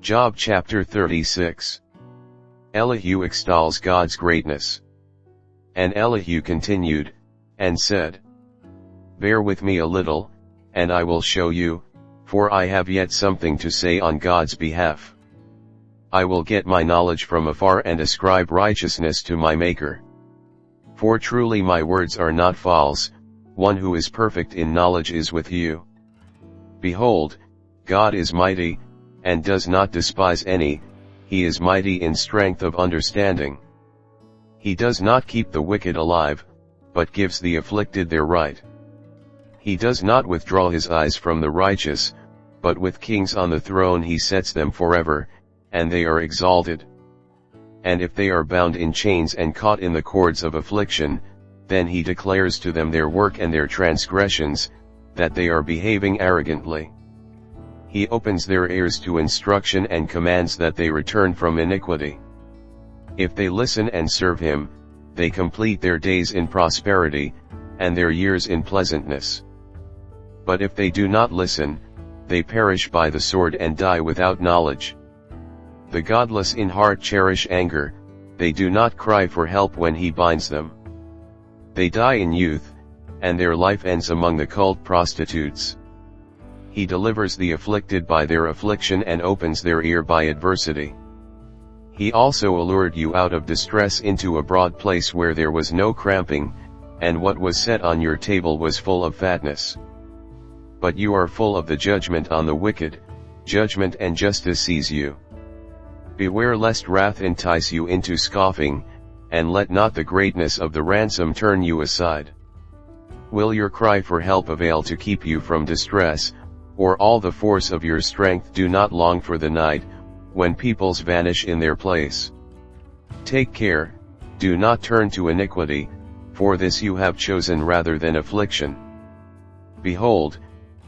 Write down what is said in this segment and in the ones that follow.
Job chapter 36. Elihu extols God's greatness. And Elihu continued, and said, Bear with me a little, and I will show you, for I have yet something to say on God's behalf. I will get my knowledge from afar and ascribe righteousness to my Maker. For truly my words are not false, one who is perfect in knowledge is with you. Behold, God is mighty, and does not despise any, he is mighty in strength of understanding. He does not keep the wicked alive, but gives the afflicted their right. He does not withdraw his eyes from the righteous, but with kings on the throne he sets them forever, and they are exalted. And if they are bound in chains and caught in the cords of affliction, then he declares to them their work and their transgressions, that they are behaving arrogantly. He opens their ears to instruction and commands that they return from iniquity. If they listen and serve him, they complete their days in prosperity, and their years in pleasantness. But if they do not listen, they perish by the sword and die without knowledge. The godless in heart cherish anger, they do not cry for help when he binds them. They die in youth, and their life ends among the cult prostitutes. He delivers the afflicted by their affliction and opens their ear by adversity. He also allured you out of distress into a broad place where there was no cramping, and what was set on your table was full of fatness. But you are full of the judgment on the wicked, judgment and justice seize you. Beware lest wrath entice you into scoffing, and let not the greatness of the ransom turn you aside. Will your cry for help avail to keep you from distress, or all the force of your strength do not long for the night, when peoples vanish in their place? Take care, do not turn to iniquity, for this you have chosen rather than affliction. Behold,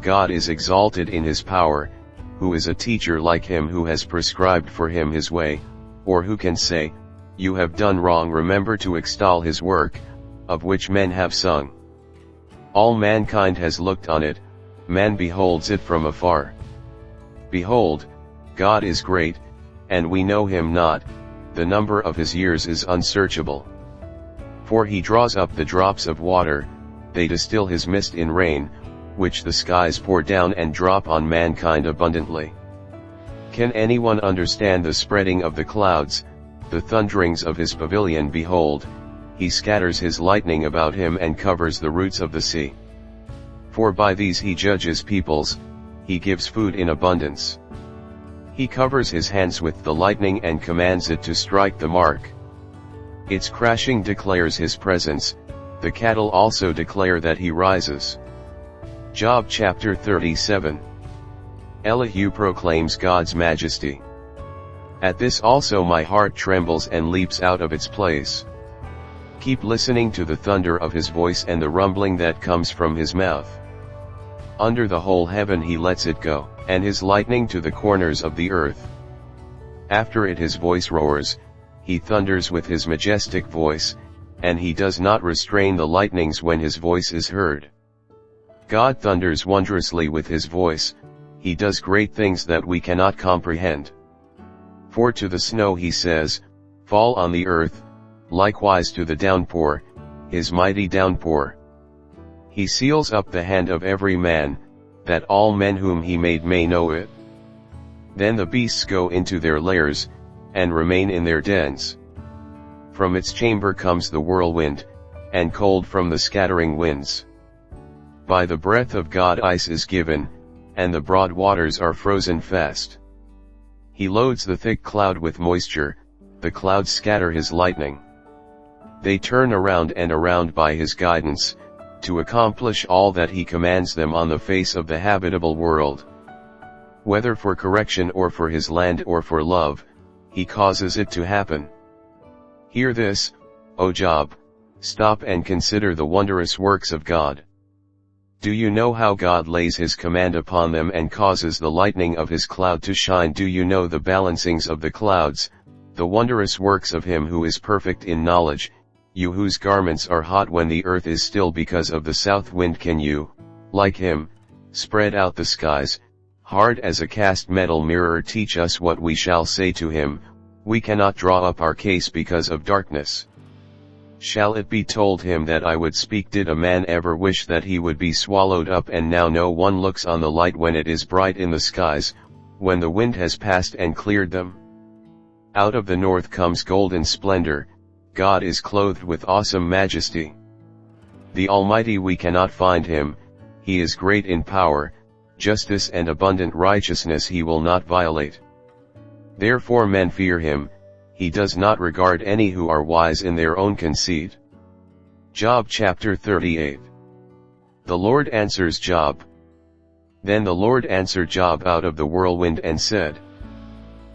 God is exalted in his power, who is a teacher like him who has prescribed for him his way, or who can say, You have done wrong. Remember to extol his work, of which men have sung. All mankind has looked on it, man beholds it from afar. Behold, God is great, and we know him not, the number of his years is unsearchable. For he draws up the drops of water, they distill his mist in rain, which the skies pour down and drop on mankind abundantly. Can anyone understand the spreading of the clouds, the thunderings of his pavilion? Behold, he scatters his lightning about him and covers the roots of the sea. For by these he judges peoples, he gives food in abundance. He covers his hands with the lightning and commands it to strike the mark. Its crashing declares his presence, the cattle also declare that he rises. Job chapter 37. Elihu proclaims God's majesty. At this also my heart trembles and leaps out of its place. Keep listening to the thunder of his voice and the rumbling that comes from his mouth. Under the whole heaven he lets it go, and his lightning to the corners of the earth. After it his voice roars, he thunders with his majestic voice, and he does not restrain the lightnings when his voice is heard. God thunders wondrously with his voice, he does great things that we cannot comprehend. For to the snow he says, Fall on the earth, likewise to the downpour, his mighty downpour. He seals up the hand of every man, that all men whom he made may know it. Then the beasts go into their lairs, and remain in their dens. From its chamber comes the whirlwind, and cold from the scattering winds. By the breath of God ice is given, and the broad waters are frozen fast. He loads the thick cloud with moisture, the clouds scatter his lightning. They turn around and around by his guidance, to accomplish all that he commands them on the face of the habitable world. Whether for correction or for his land or for love, he causes it to happen. Hear this, O Job, stop and consider the wondrous works of God. Do you know how God lays his command upon them and causes the lightning of his cloud to shine? Do you know the balancings of the clouds, the wondrous works of him who is perfect in knowledge, you whose garments are hot when the earth is still because of the south wind? Can you, like him, spread out the skies, hard as a cast metal mirror, teach us what we shall say to him, we cannot draw up our case because of darkness. Shall it be told him that I would speak? Did a man ever wish that he would be swallowed up? And now no one looks on the light when it is bright in the skies, when the wind has passed and cleared them. Out of the north comes golden splendor, God is clothed with awesome majesty. The Almighty, we cannot find him, he is great in power, justice and abundant righteousness he will not violate. Therefore men fear him, he does not regard any who are wise in their own conceit. Job chapter 38. The Lord answers Job. Then the Lord answered Job out of the whirlwind and said,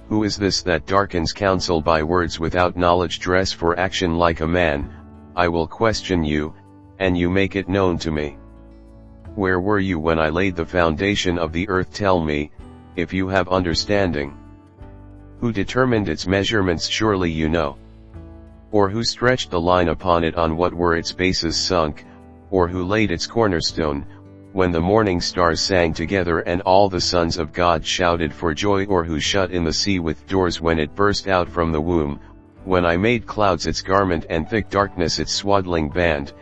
Who is this that darkens counsel by words without knowledge? Dress for action like a man, I will question you, and you make it known to me. Where were you when I laid the foundation of the earth? Tell me, if you have understanding. Who determined its measurements? Surely you know. Or who stretched the line upon it? On what were its bases sunk, or who laid its cornerstone, when the morning stars sang together and all the sons of God shouted for joy? Or who shut in the sea with doors when it burst out from the womb, when I made clouds its garment and thick darkness its swaddling band,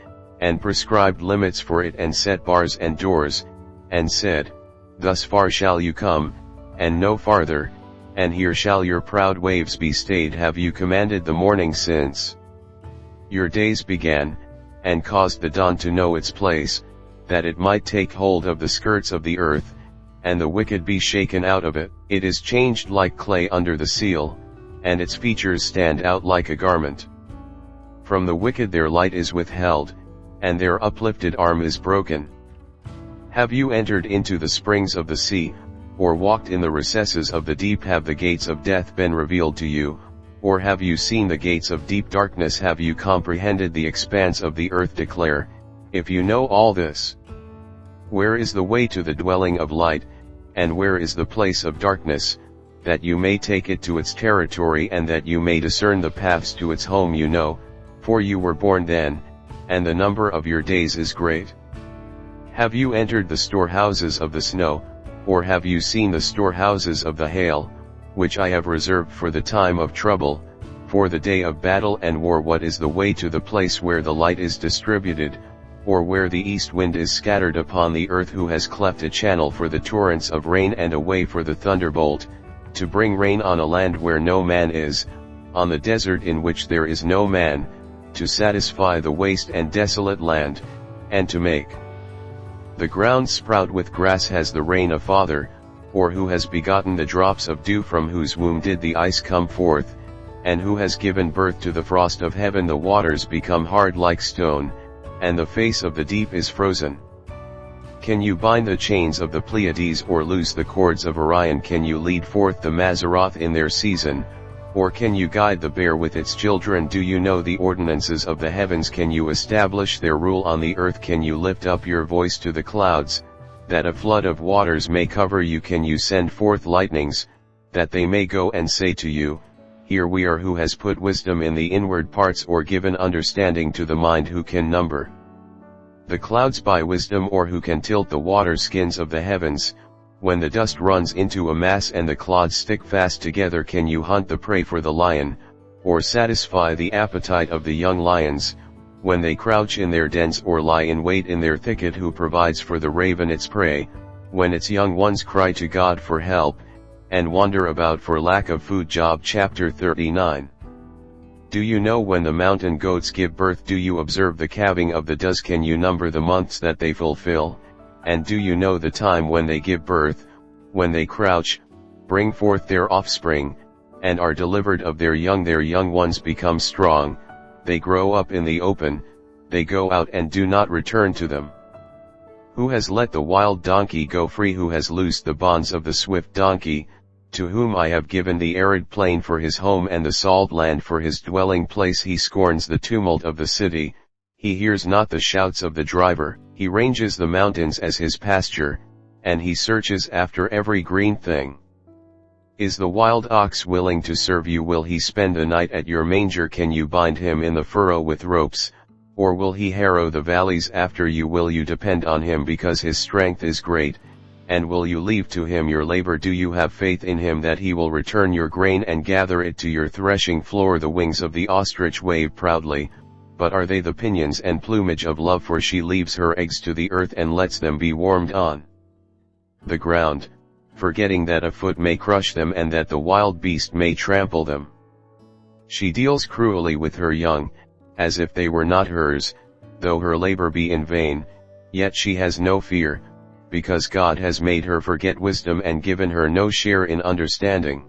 and prescribed limits for it and set bars and doors, and said, Thus far shall you come, and no farther, and here shall your proud waves be stayed? Have you commanded the morning since your days began, and caused the dawn to know its place, that it might take hold of the skirts of the earth, and the wicked be shaken out of it? It is changed like clay under the seal, and its features stand out like a garment. From the wicked their light is withheld, and their uplifted arm is broken. Have you entered into the springs of the sea, or walked in the recesses of the deep? Have the gates of death been revealed to you, or have you seen the gates of deep darkness? Have you comprehended the expanse of the earth? Declare, if you know all this. Where is the way to the dwelling of light, and where is the place of darkness, that you may take it to its territory, and that you may discern the paths to its home? You know, for you were born then, and the number of your days is great. Have you entered the storehouses of the snow, or have you seen the storehouses of the hail, which I have reserved for the time of trouble, for the day of battle and war? What is the way to the place where the light is distributed, or where the east wind is scattered upon the earth? Who has cleft a channel for the torrents of rain, and a way for the thunderbolt, to bring rain on a land where no man is, on the desert in which there is no man, to satisfy the waste and desolate land, and to make the ground sprout with grass? Has the rain a father, or who has begotten the drops of dew? From whose womb did the ice come forth, and who has given birth to the frost of heaven? The waters become hard like stone, and the face of the deep is frozen. Can you bind the chains of the Pleiades, or loose the cords of Orion? Can you lead forth the Mazzaroth in their season, or can you guide the bear with its children? Do you know the ordinances of the heavens? Can you establish their rule on the earth? Can you lift up your voice to the clouds, that a flood of waters may cover you? Can you send forth lightnings, that they may go and say to you, Here we are? Who has put wisdom in the inward parts, or given understanding to the mind? Who can number the clouds by wisdom, or who can tilt the water skins of the heavens, when the dust runs into a mass and the clods stick fast together? Can you hunt the prey for the lion, or satisfy the appetite of the young lions, when they crouch in their dens, or lie in wait in their thicket? Who provides for the raven its prey, when its young ones cry to God for help, and wander about for lack of food? Job chapter 39. Do you know when the mountain goats give birth? Do you observe the calving of the does? Can you number the months that they fulfill? And do you know the time when they give birth, when they crouch, bring forth their offspring, and are delivered of their young? Their young ones become strong, they grow up in the open, they go out and do not return to them. Who has let the wild donkey go free? Who has loosed the bonds of the swift donkey? To whom I have given the arid plain for his home, and the salt land for his dwelling place. He scorns the tumult of the city, he hears not the shouts of the driver. He ranges the mountains as his pasture, and he searches after every green thing. Is the wild ox willing to serve you? Will he spend the night at your manger? Can you bind him in the furrow with ropes, or will he harrow the valleys after you? Will you depend on him because his strength is great, and will you leave to him your labor? Do you have faith in him that he will return your grain and gather it to your threshing floor? The wings of the ostrich wave proudly, but are they the pinions and plumage of love? For she leaves her eggs to the earth and lets them be warmed on the ground, forgetting that a foot may crush them and that the wild beast may trample them. She deals cruelly with her young, as if they were not hers, though her labor be in vain, yet she has no fear, because God has made her forget wisdom and given her no share in understanding.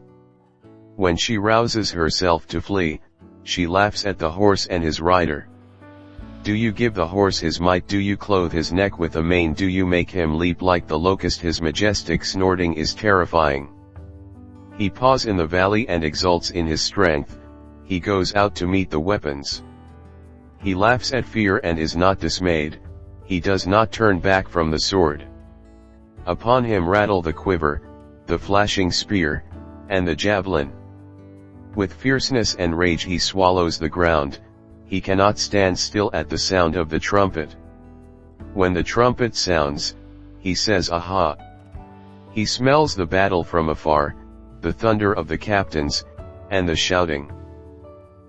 When she rouses herself to flee, she laughs at the horse and his rider. Do you give the horse his might? Do you clothe his neck with a mane? Do you make him leap like the locust? His majestic snorting is terrifying. He paws in the valley and exults in his strength. He goes out to meet the weapons. He laughs at fear and is not dismayed. He does not turn back from the sword. Upon him rattle the quiver, the flashing spear, and the javelin. With fierceness and rage he swallows the ground. He cannot stand still at the sound of the trumpet. When the trumpet sounds, he says, "Aha!" He smells the battle from afar, the thunder of the captains, and the shouting.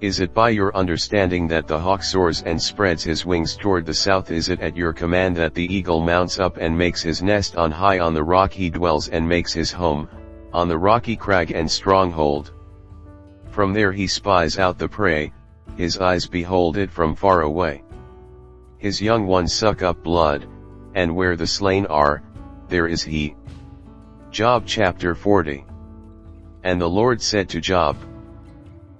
Is it by your understanding that the hawk soars and spreads his wings toward the south? Is it at your command that the eagle mounts up and makes his nest on high? On the rock he dwells and makes his home, on the rocky crag and stronghold. From there he spies out the prey, his eyes behold it from far away. His young ones suck up blood, and where the slain are, there is he. Job chapter 40. And the Lord said to Job,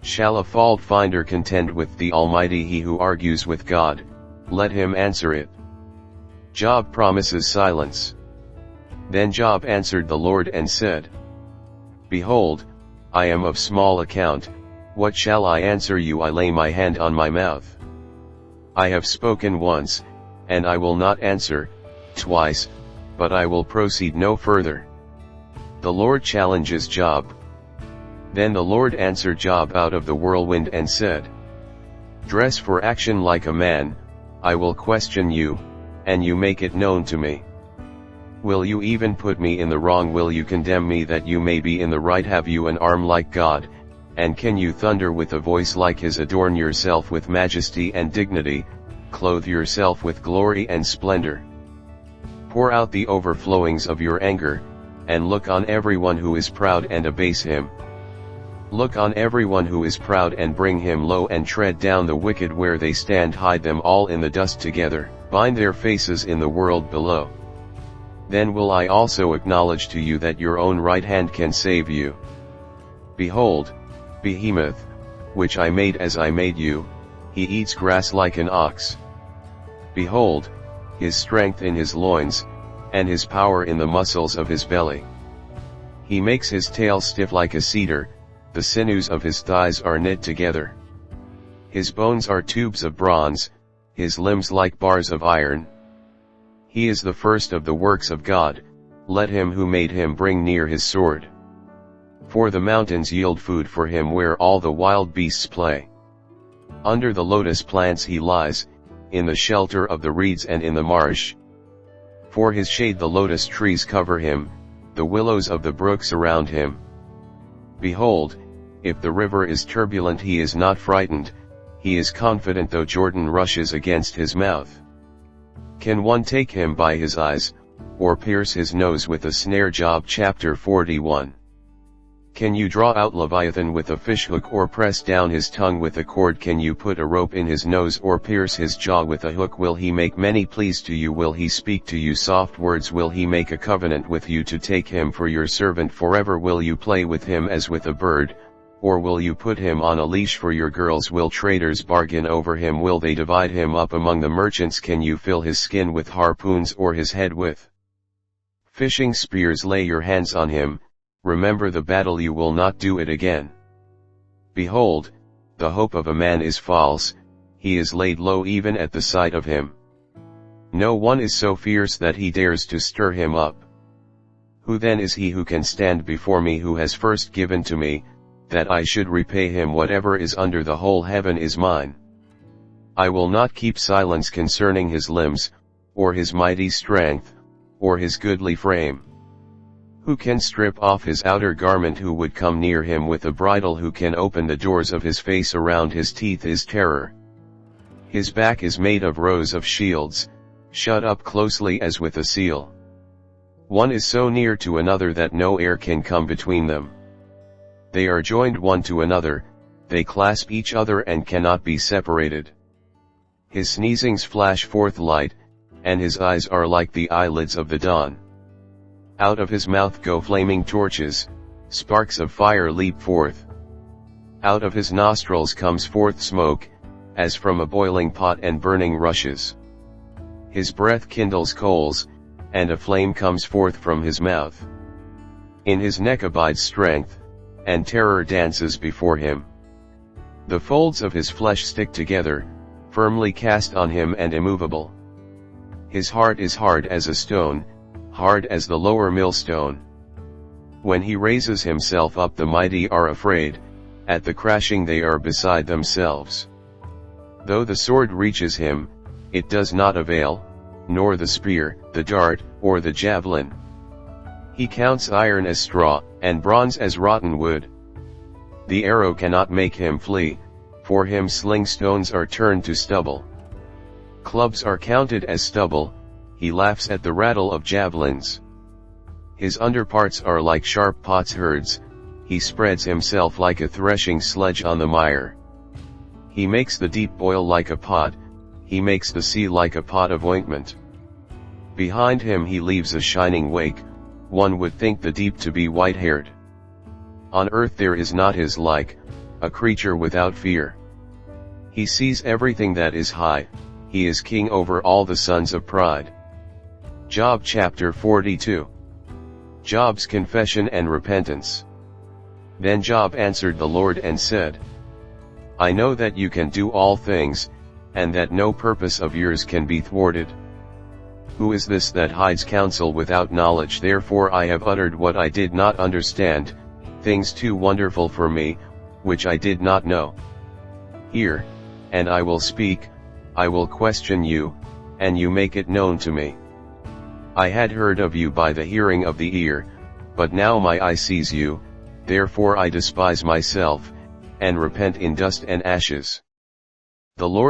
Shall a fault finder contend with the Almighty? He who argues with God, let him answer it. Job promises silence. Then Job answered the Lord and said, Behold, I am of small account. What shall I answer you? I lay my hand on my mouth. I have spoken once, and I will not answer, twice, but I will proceed no further. The Lord challenges Job. Then the Lord answered Job out of the whirlwind and said, Dress for action like a man, I will question you, and you make it known to me. Will you even put me in the wrong? Will you condemn me that you may be in the right? Have you an arm like God, and can you thunder with a voice like his? Adorn yourself with majesty and dignity, clothe yourself with glory and splendor. Pour out the overflowings of your anger, and look on everyone who is proud and abase him. Look on everyone who is proud and bring him low, and tread down the wicked where they stand. Hide them all in the dust together, bind their faces in the world below. Then will I also acknowledge to you that your own right hand can save you. Behold, Behemoth, which I made as I made you, he eats grass like an ox. Behold, his strength in his loins, and his power in the muscles of his belly. He makes his tail stiff like a cedar, the sinews of his thighs are knit together. His bones are tubes of bronze, his limbs like bars of iron. He is the first of the works of God, let him who made him bring near his sword. For the mountains yield food for him where all the wild beasts play. Under the lotus plants he lies, in the shelter of the reeds and in the marsh. For his shade the lotus trees cover him, the willows of the brook surround him. Behold, if the river is turbulent he is not frightened, he is confident though Jordan rushes against his mouth. Can one take him by his eyes, or pierce his nose with a snare? Job chapter 41. Can you draw out Leviathan with a fishhook, or press down his tongue with a cord? Can you put a rope in his nose, or pierce his jaw with a hook? Will he make many pleas to you? Will he speak to you soft words? Will he make a covenant with you to take him for your servant forever? Will you play with him as with a bird, or will you put him on a leash for your girls? Will traders bargain over him? Will they divide him up among the merchants? Can you fill his skin with harpoons, or his head with fishing spears? Lay your hands on him. Remember the battle, you will not do it again. Behold, the hope of a man is false, he is laid low even at the sight of him. No one is so fierce that he dares to stir him up. Who then is he who can stand before me, who has first given to me, that I should repay him? Whatever is under the whole heaven is mine. I will not keep silence concerning his limbs, or his mighty strength, or his goodly frame. Who can strip off his outer garment? Who would come near him with a bridle? Who can open the doors of his face? Around his teeth is terror. His back is made of rows of shields, shut up closely as with a seal. One is so near to another that no air can come between them. They are joined one to another, they clasp each other and cannot be separated. His sneezings flash forth light, and his eyes are like the eyelids of the dawn. Out of his mouth go flaming torches, sparks of fire leap forth. Out of his nostrils comes forth smoke, as from a boiling pot and burning rushes. His breath kindles coals, and a flame comes forth from his mouth. In his neck abides strength, and terror dances before him. The folds of his flesh stick together, firmly cast on him and immovable. His heart is hard as a stone, hard as the lower millstone. When he raises himself up, the mighty are afraid, at the crashing they are beside themselves. Though the sword reaches him, it does not avail, nor the spear, the dart, or the javelin. He counts iron as straw, and bronze as rotten wood. The arrow cannot make him flee, for him sling stones are turned to stubble. Clubs are counted as stubble, he laughs at the rattle of javelins. His underparts are like sharp potsherds, he spreads himself like a threshing sledge on the mire. He makes the deep boil like a pot, he makes the sea like a pot of ointment. Behind him he leaves a shining wake, one would think the deep to be white-haired. On earth there is not his like, a creature without fear. He sees everything that is high, he is king over all the sons of pride. Job chapter 42. Job's confession and repentance. Then Job answered the Lord and said, I know that you can do all things, and that no purpose of yours can be thwarted. Who is this that hides counsel without knowledge? Therefore I have uttered what I did not understand, things too wonderful for me, which I did not know. Hear, and I will speak, I will question you, and you make it known to me. I had heard of you by the hearing of the ear, but now my eye sees you, therefore I despise myself, and repent in dust and ashes. The Lord